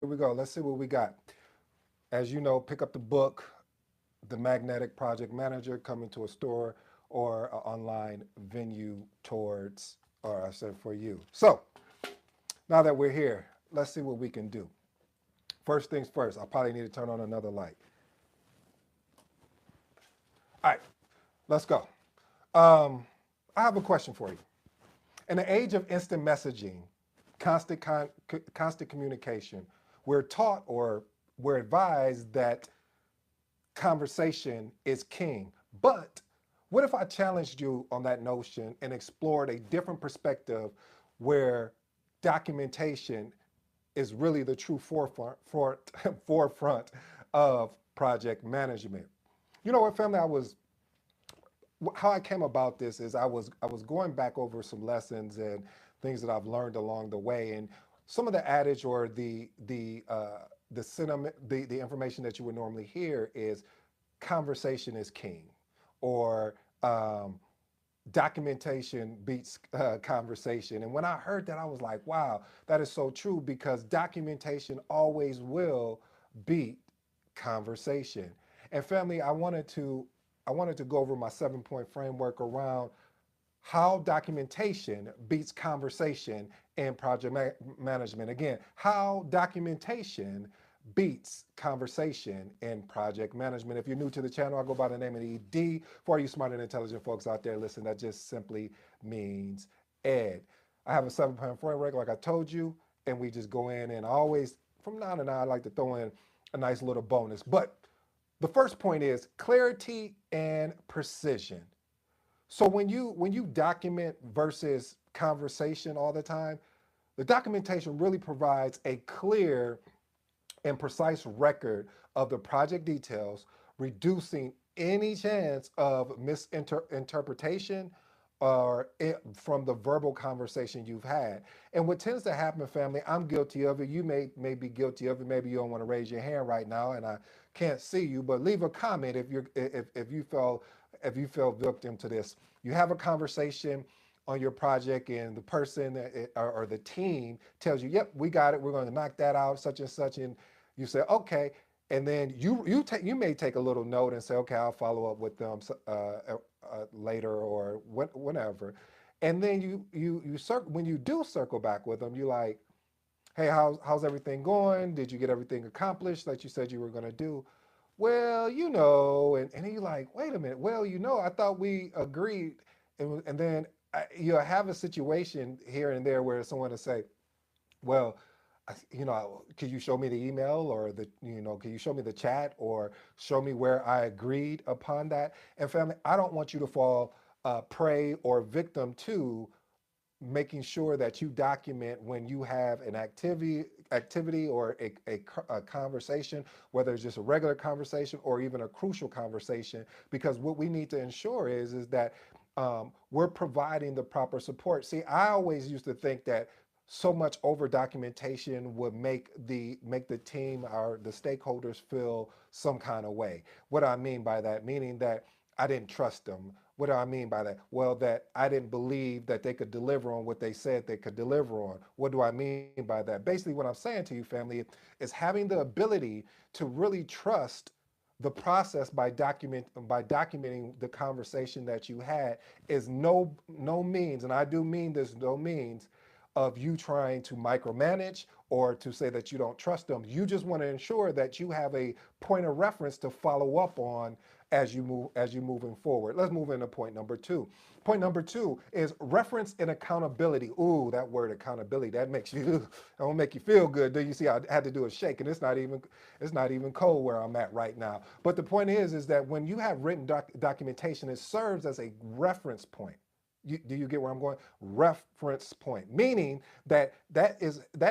we go. Let's see what we got. As you know, pick up the book, The Magnetic Project Manager, coming to a store or an online venue towards, or I said for you. So now that we're here, let's see what we can do. First things first, I probably need to turn on another light. All right, let's go. I have a question for you. In the age of instant messaging, constant communication, we're taught or we're advised that conversation is king. But what if I challenged you on that notion and explored a different perspective where documentation is really the true forefront of project management? You know what, family? How I came about this is I was going back over some lessons and things that I've learned along the way, and some of the adage or the sentiment, the information that you would normally hear is conversation is king, or documentation beats conversation. And when I heard that, I was like, wow, that is so true because documentation always will beat conversation. And family, I wanted to go over my 7 point framework around how documentation beats conversation in project management. Again, how documentation beats conversation in project management. If you're new to the channel, I go by the name of ED. For you smart and intelligent folks out there, listen, that just simply means Ed. I have a 7 point framework, like I told you, and we just go in and always, from now to now, I like to throw in a nice little bonus. But the first point is clarity and precision. So when you document versus conversation all the time, the documentation really provides a clear and precise record of the project details, reducing any chance of misinterpretation or from the verbal conversation you've had. And what tends to happen, family, I'm guilty of it. You may be guilty of it. Maybe you don't want to raise your hand right now, and I can't see you, but leave a comment if you fell victim to this. You have a conversation on your project, and the person or the team tells you, "Yep, we got it. We're going to knock that out, such and such," and you say, "Okay." And then you may take a little note and say, "Okay, I'll follow up with them later or whenever." And then when you do circle back with them, you like, "Hey, how's everything going? Did you get everything accomplished that you said you were going to do?" "Well, and then you're like, "Wait a minute. Well, I thought we agreed." And then you have a situation here and there where someone will say, "Well, could you show me the email or can you show me the chat or show me where I agreed upon that?" And family, I don't want you to fall prey or victim to making sure that you document when you have an activity or a conversation, whether it's just a regular conversation or even a crucial conversation, because what we need to ensure is that we're providing the proper support. See, I always used to think that so much over documentation would make the team or the stakeholders feel some kind of way. What do I mean by that? Meaning that I didn't trust them. What do I mean by that? Well, that I didn't believe that they could deliver on what they said they could deliver on. What do I mean by that? Basically, what I'm saying to you, family, is having the ability to really trust the process by documenting the conversation that you had is no means, and I do mean this, no means of you trying to micromanage or to say that you don't trust them. You just want to ensure that you have a point of reference to follow up on as you moving forward. Let's move into point number two. Point number two is reference and accountability. Ooh, that word accountability, that makes you that don't make you feel good. Do you see? I had to do a shake, and it's not even cold where I'm at right now. But the point is that when you have written documentation, it serves as a reference point. Do you get where I'm going? Reference point, meaning that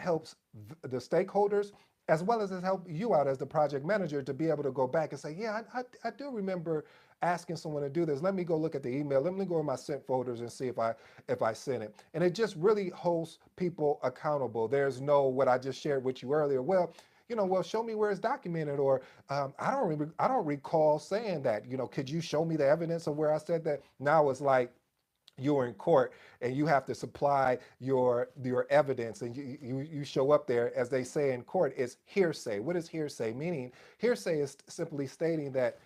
helps the stakeholders as well as it help you out as the project manager to be able to go back and say, yeah, I do remember asking someone to do this. Let me go look at the email. Let me go in my sent folders and see if I sent it. And it just really holds people accountable. There's no what I just shared with you earlier. Well, show me where it's documented, or I don't recall saying that. Could you show me the evidence of where I said that? Now it's like you're in court and you have to supply your evidence, and you show up there, as they say in court, it's hearsay. What is hearsay? Meaning hearsay is simply stating that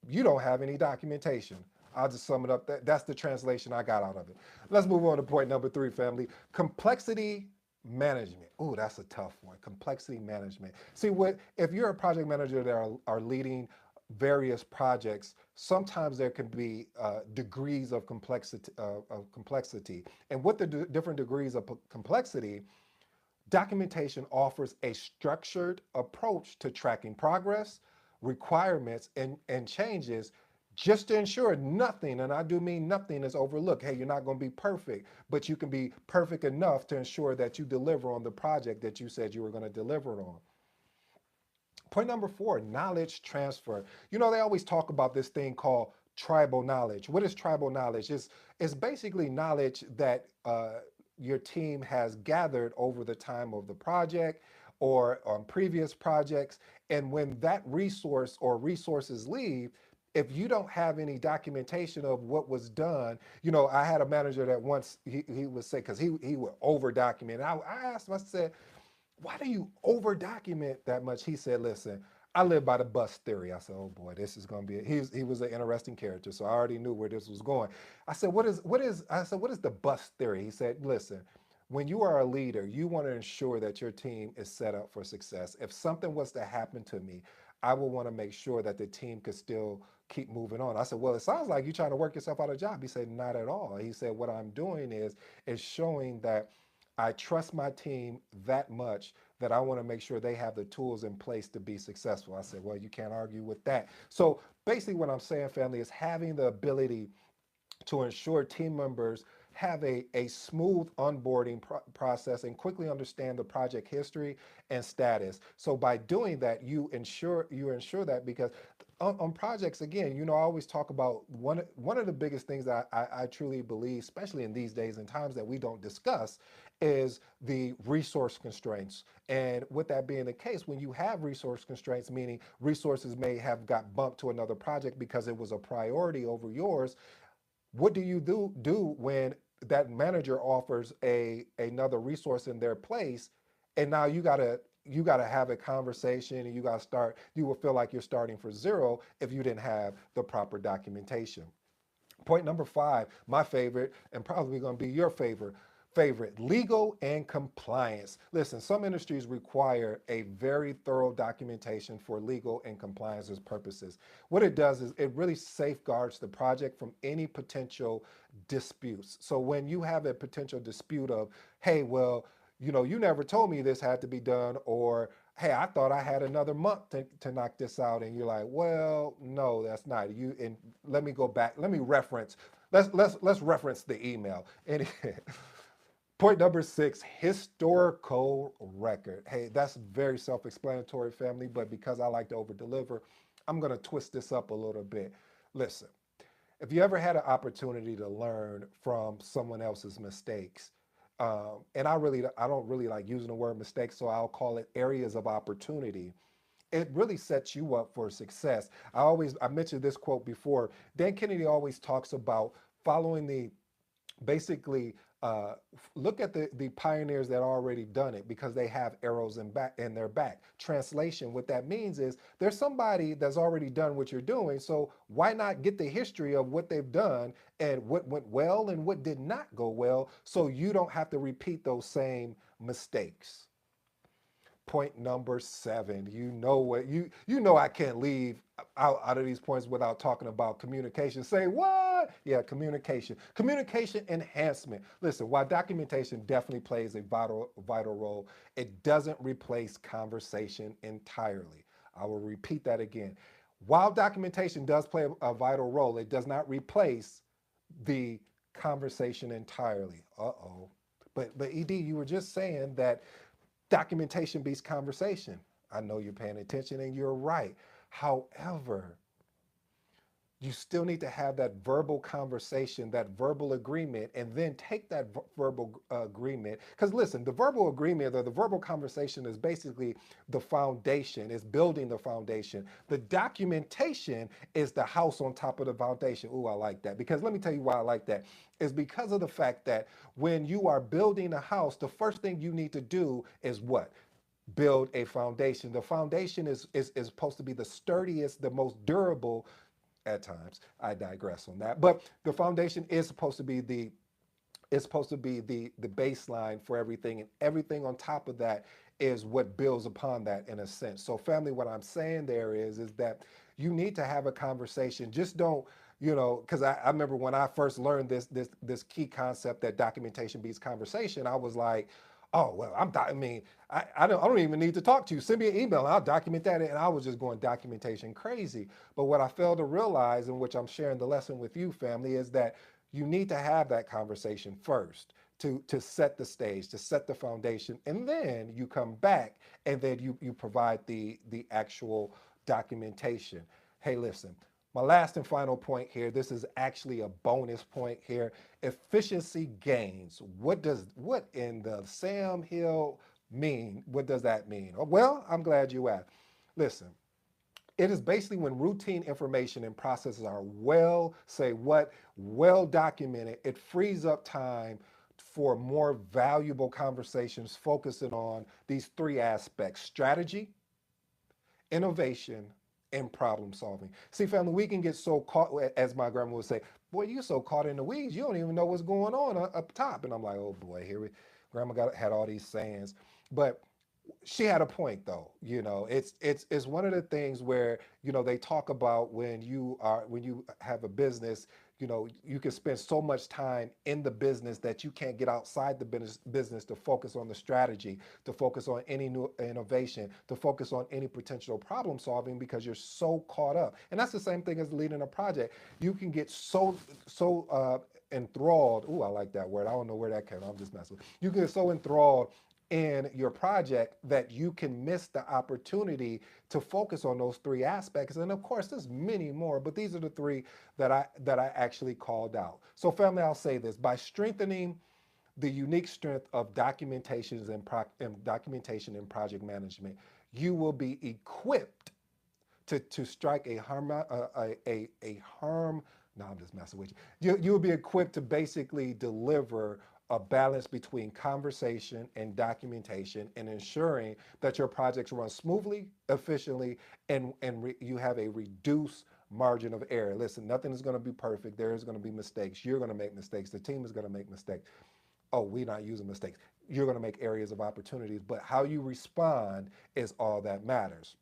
you don't have any documentation. I'll just sum it up. That's the translation I got out of it. Let's move on to point number 3, family. Complexity management. Oh, that's a tough one. Complexity management. See, what if you're a project manager that are leading various projects? Sometimes there can be degrees of complexity, and with the different degrees of complexity, documentation offers a structured approach to tracking progress, requirements, and changes, just to ensure nothing, and I do mean nothing, is overlooked. Hey, you're not going to be perfect, but you can be perfect enough to ensure that you deliver on the project that you said you were going to deliver on. Point number 4, knowledge transfer. You know, they always talk about this thing called tribal knowledge. What is tribal knowledge? It's basically knowledge that your team has gathered over the time of the project or on previous projects. And when that resource or resources leave, if you don't have any documentation of what was done, you know, I had a manager that once he would say, because he would over document. I asked him, I said, why do you over document that much? He said, listen, I live by the bus theory. I said, oh boy, this is going to be, he was an interesting character. So I already knew where this was going. I said, what is the bus theory? He said, listen, when you are a leader, you want to ensure that your team is set up for success. If something was to happen to me, I will want to make sure that the team could still keep moving on. I said, well, it sounds like you're trying to work yourself out of a job. He said, not at all. He said, what I'm doing is showing that I trust my team that much that I want to make sure they have the tools in place to be successful. I said, well, you can't argue with that. So basically, what I'm saying, family, is having the ability to ensure team members have a smooth onboarding process and quickly understand the project history and status. So by doing that, you ensure that, because on projects, again, you know, I always talk about one of the biggest things that I truly believe, especially in these days and times, that we don't discuss is the resource constraints. And with that being the case, when you have resource constraints, meaning resources may have got bumped to another project because it was a priority over yours, what do you do when that manager offers another resource in their place, and now you gotta have a conversation, and you will feel like you're starting for zero if you didn't have the proper documentation. Point number 5, my favorite, and probably going to be your favorite, legal and compliance. Listen, some industries require a very thorough documentation for legal and compliance purposes. What it does is it really safeguards the project from any potential disputes. So when you have a potential dispute of, hey, well, you know, you never told me this had to be done, or hey, I thought I had another month to knock this out, and you're like, well, no, that's not you. And let me go back. Let me reference. Let's reference the email. And point number 6, historical record. Hey, that's very self-explanatory, family, but because I like to over deliver, I'm going to twist this up a little bit. Listen, if you ever had an opportunity to learn from someone else's mistakes, and I don't really like using the word mistakes, so I'll call it areas of opportunity. It really sets you up for success. I mentioned this quote before. Dan Kennedy always talks about following the basically look at the pioneers that already done it, because they have arrows in their back. Translation, what that means is there's somebody that's already done what you're doing, so why not get the history of what they've done and what went well and what did not go well, so you don't have to repeat those same mistakes. Point number 7, you know what, you know I can't leave out of these points without talking about communication. Say what? Yeah, communication enhancement. Listen, while documentation definitely plays a vital role, it doesn't replace conversation entirely. I will repeat that again. While documentation does play a vital role, it does not replace the conversation entirely. Uh-oh. But Ed, you were just saying that documentation beats conversation. I know you're paying attention and you're right. However, you still need to have that verbal conversation, that verbal agreement, and then take that verbal agreement. Because listen, the verbal agreement or the verbal conversation is basically the foundation, is building the foundation. The documentation is the house on top of the foundation. Ooh, I like that. Because let me tell you why I like that. Is because of the fact that when you are building a house, the first thing you need to do is what? Build a foundation. The foundation is supposed to be the sturdiest, the most durable at times. I digress on that. But the foundation is supposed to be the baseline for everything, and everything on top of that is what builds upon that in a sense. So family, what I'm saying there is that you need to have a conversation. Just don't, because I remember when I first learned this key concept that documentation beats conversation, I was like, oh well, I mean, I don't even need to talk to you. Send me an email and I'll document that. And I was just going documentation crazy. But what I failed to realize, in which I'm sharing the lesson with you, family, is that you need to have that conversation first to set the stage, to set the foundation, and then you come back and then you provide the actual documentation. Hey, listen, my last and final point here, this is actually a bonus point here. Efficiency gains. What in the Sam Hill mean? What does that mean? Oh, well, I'm glad you asked. Listen, it is basically when routine information and processes are well documented, it frees up time for more valuable conversations focusing on these three aspects: strategy, innovation, and problem solving. See, family, we can get so caught, as my grandma would say, boy, you're so caught in the weeds, you don't even know what's going on up top. And I'm like, oh boy, grandma had all these sayings. But she had a point though. It's one of the things where they talk about when you have a business. You can spend so much time in the business that you can't get outside the business to focus on the strategy, to focus on any new innovation, to focus on any potential problem solving, because you're so caught up. And that's the same thing as leading a project. You can get so enthralled. Ooh, I like that word. I don't know where that came from. I'm just messing with. You get so enthralled in your project that you can miss the opportunity to focus on those three aspects. And of course, there's many more, but these are the three that I actually called out. So family, I'll say this: by strengthening the unique strength of documentation and project management, you will be equipped to strike a harm. No, I'm just messing with you. You will be equipped to basically deliver a balance between conversation and documentation, and ensuring that your projects run smoothly, efficiently, and you have a reduced margin of error. Listen, nothing is going to be perfect. There is going to be mistakes. You're going to make mistakes. The team is going to make mistakes. Oh, we're not using mistakes. You're going to make areas of opportunities, but how you respond is all that matters.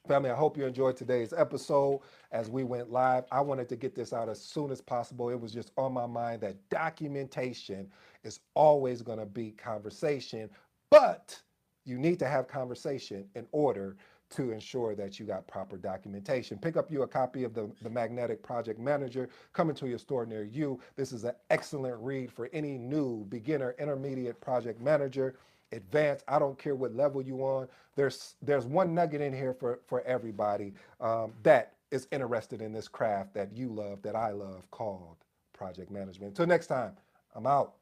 Family, I hope you enjoyed today's episode as we went live. I wanted to get this out as soon as possible. It was just on my mind that documentation is always going to be conversation, but you need to have conversation in order to ensure that you got proper documentation. Pick up you a copy of the Magnetic Project Manager coming to your store near you. This is an excellent read for any new beginner, intermediate project manager, advanced. I don't care what level you on. There's one nugget in here for everybody that is interested in this craft that you love, that I love, called project management. Until next time, I'm out.